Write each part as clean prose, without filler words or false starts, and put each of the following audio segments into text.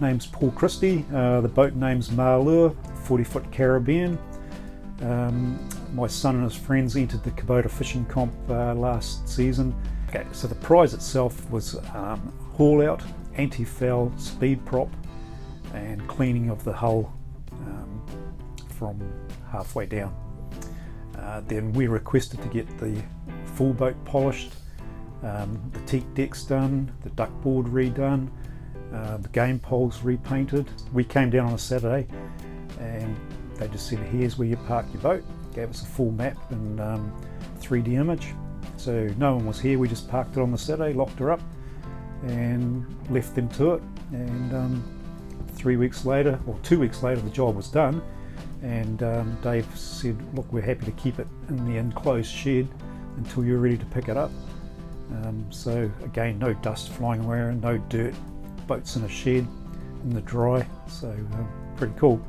name's Paul Christie, the boat name's Marlure, 40-foot Caribbean. My son and his friends entered the Kubota fishing comp last season. Okay, so the prize itself was haul-out, anti-foul, speed prop, and cleaning of the hull from halfway down. Then we requested to get the full boat polished, the teak decks done, the duckboard redone, the game poles repainted. We came down on a Saturday and they just said, here's where you park your boat. Gave us a full map and 3D image. So no one was here, we just parked it on the Saturday, locked her up and left them to it. And 3 weeks later, or 2 weeks later, the job was done. And Dave said, look, we're happy to keep it in the enclosed shed until you're ready to pick it up. So again, no dust flying around, no dirt, boats in a shed in the dry, so pretty cool.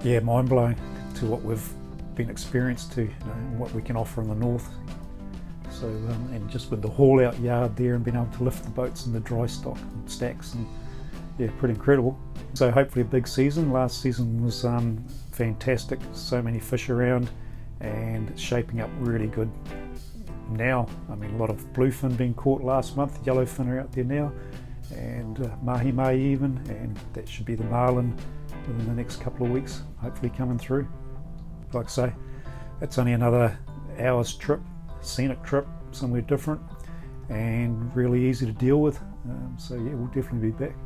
Yeah, mind-blowing to what we've been experienced to, what we can offer in the north. So and just with the haul out yard there and being able to lift the boats in the dry stock and stacks, and yeah, pretty incredible. So hopefully a big season. Last season was fantastic, so many fish around and it's shaping up really good now. I mean, a lot of bluefin being caught last month, yellowfin are out there now, and mahi-mahi even, and that should be the marlin within the next couple of weeks, hopefully coming through. Like I say, it's only another hour's trip, scenic trip, somewhere different, and really easy to deal with. So yeah, we'll definitely be back.